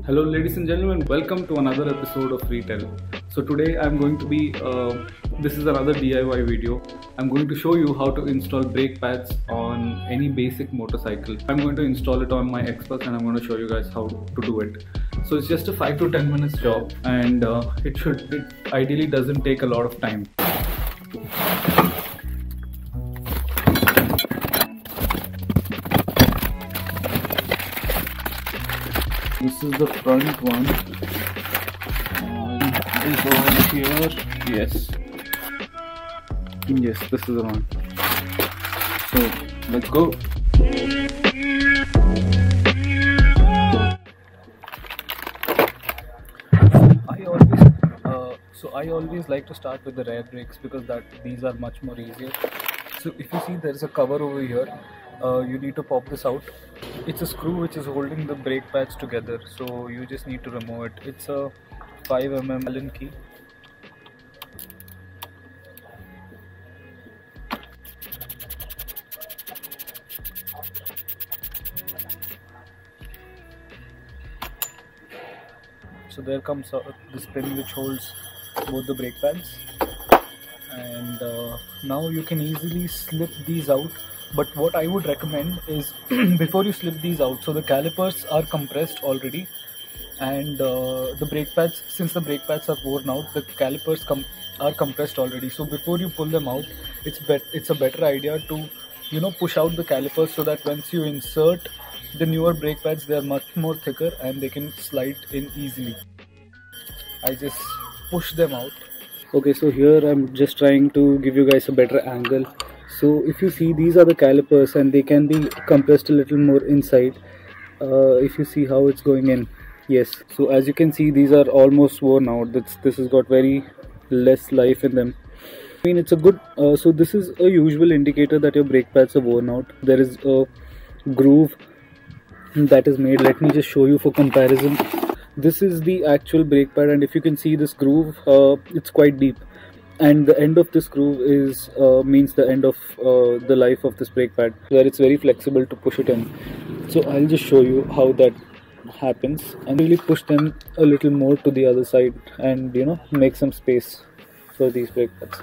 Hello, ladies and gentlemen. Welcome to another episode of Retell. So today I'm going to be. This is another DIY video. I'm going to show you how to install brake pads on any basic motorcycle. I'm going to install it on my Xpulse, and I'm going to show you guys how to do it. So it's just a 5 to 10 minutes job, and it ideally doesn't take a lot of time. This is the front one. Is over here. Yes. Yes, this is the one. So let's go. I always like to start with the rear brakes because these are much more easier. So if you see, there is a cover over here. You need to pop this out. It's a screw which is holding the brake pads together, so you just need to remove it. It's a 5mm Allen key. So there comes this pin which holds both the brake pads, and now you can easily slip these out. But what I would recommend is before you slip these out, so the calipers are compressed already, and the brake pads, since the brake pads are worn out, the calipers are compressed already. So before you pull them out, it's a better idea to push out the calipers, so that once you insert the newer brake pads, they are much more thicker and they can slide in easily. I just push them out. Okay, so here I'm just trying to give you guys a better angle. So if you see, these are the calipers and they can be compressed a little more inside. If you see how it's going in. Yes, so as you can see, these are almost worn out. This has got very less life in them. I mean, it's a good, so this is a usual indicator that your brake pads are worn out. There is a groove that is made. Let me just show you for comparison. This is the actual brake pad, and if you can see this groove, it's quite deep, and the end of this groove is means the end of the life of this brake pad, where it's very flexible to push it in. So I'll just show you how that happens, and really push them a little more to the other side, and make some space for these brake pads.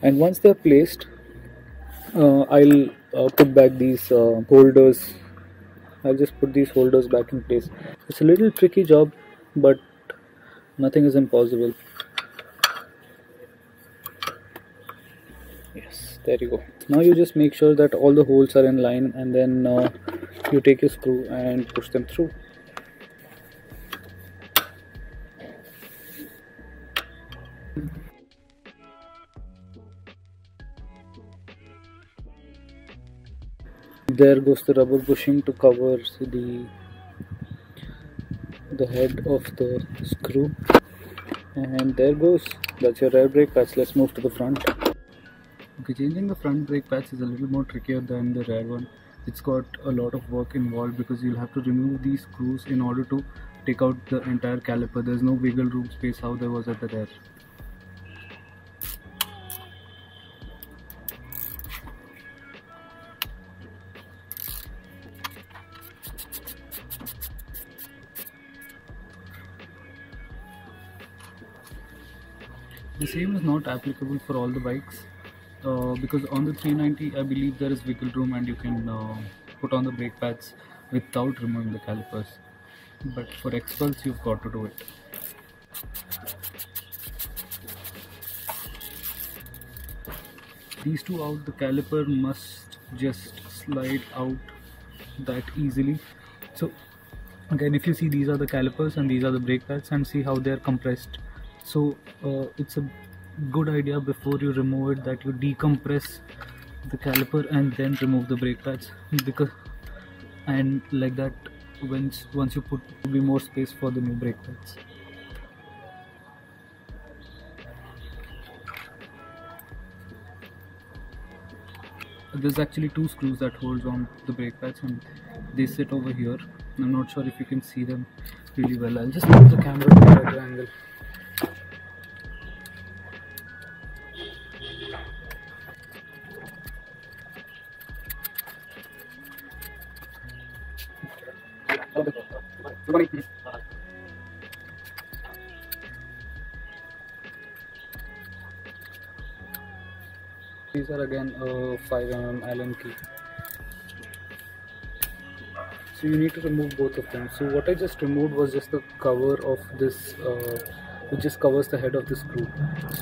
And once they're placed, I'll put back these holders. I'll just put these holders back in place. It's a little tricky job, but nothing is impossible. Yes, there you go. Now you just make sure that all the holes are in line, and then you take your screw and push them through. There goes the rubber bushing to cover the head of the screw, and there goes. That's your rear brake pads. Let's move to the front. Okay, changing the front brake pads is a little more trickier than the rear one. It's got a lot of work involved because you'll have to remove these screws in order to take out the entire caliper. There's no wiggle room space how there was at the rear. The same is not applicable for all the bikes because on the 390 I believe there is wiggle room and you can put on the brake pads without removing the calipers, but for Xpulse you've got to do it. These two out, the caliper must just slide out that easily. So again, if you see, these are the calipers and these are the brake pads, and see how they are compressed. So it's a good idea before you remove it that you decompress the caliper and then remove the brake pads, and like that, once you put, will be more space for the new brake pads. There's actually two screws that holds on the brake pads, and they sit over here. I'm not sure if you can see them really well. I'll just move the camera to a better angle. These are again a 5 mm Allen key. So you need to remove both of them. So what I just removed was just the cover of this, which just covers the head of the screw.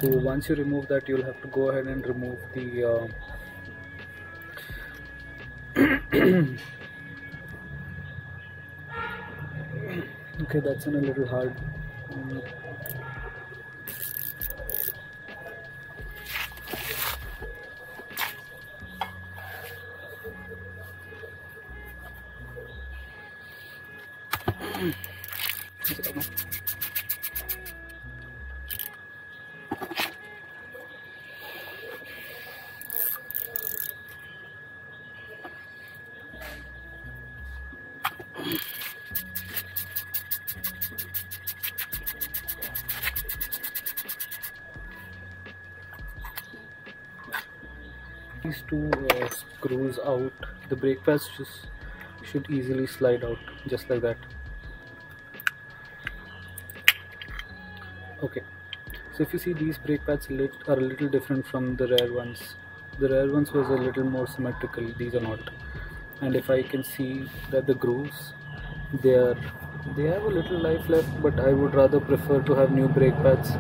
So once you remove that, you'll have to go ahead and remove the okay, that's a little hard. These two screws out, the brake pads just should easily slide out, just like that. Okay, so if you see, these brake pads are a little different from the rear ones. The rear ones was a little more symmetrical, these are not. And if I can see that the grooves, they have a little life left, but I would rather prefer to have new brake pads.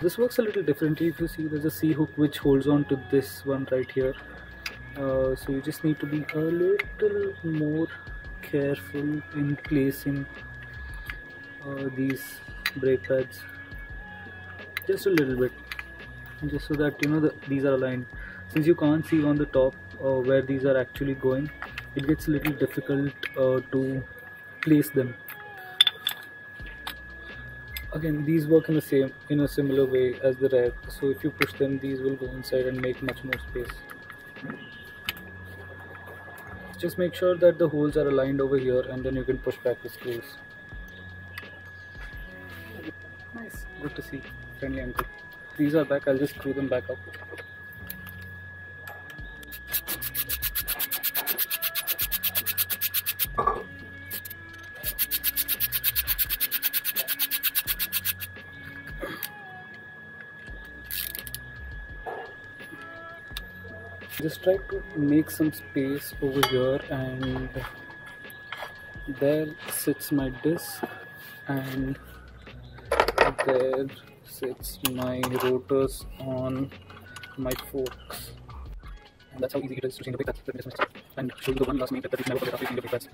This works a little differently. If you see, there's a C-hook which holds on to this one right here. So you just need to be a little more careful in placing these brake pads, just a little bit, just so that you know these are aligned. Since you can't see on the top where these are actually going, it gets a little difficult to place them. Again, these work in a similar way as the rear. So if you push them, these will go inside and make much more space. Just make sure that the holes are aligned over here, and then you can push back the screws. Nice, good to see, friendly uncle. These are back. I'll just screw them back up. Just try to make some space over here, and there sits my disc, and there sits my rotors on my forks. And that's how easy it is to change the brake pads. And show you the one last main tip that you can never forget after changing the brake pads.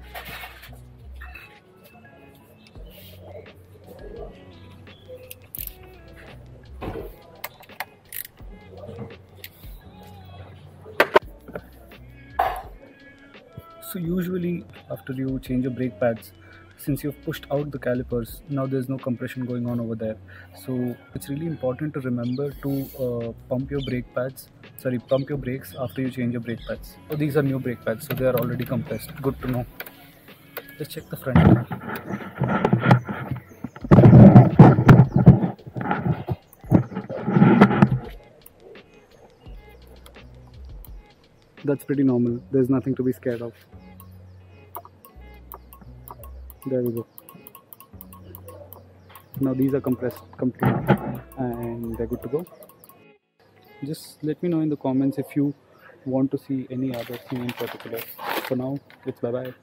So usually after you change your brake pads, since you've pushed out the calipers, now there's no compression going on over there. So it's really important to remember to pump your brakes after you change your brake pads. So these are new brake pads, so they are already compressed. Good to know. Let's check the front. That's pretty normal. There's nothing to be scared of. There we go. Now these are compressed completely and they're good to go. Just let me know in the comments if you want to see any other thing in particular. For now, it's bye bye.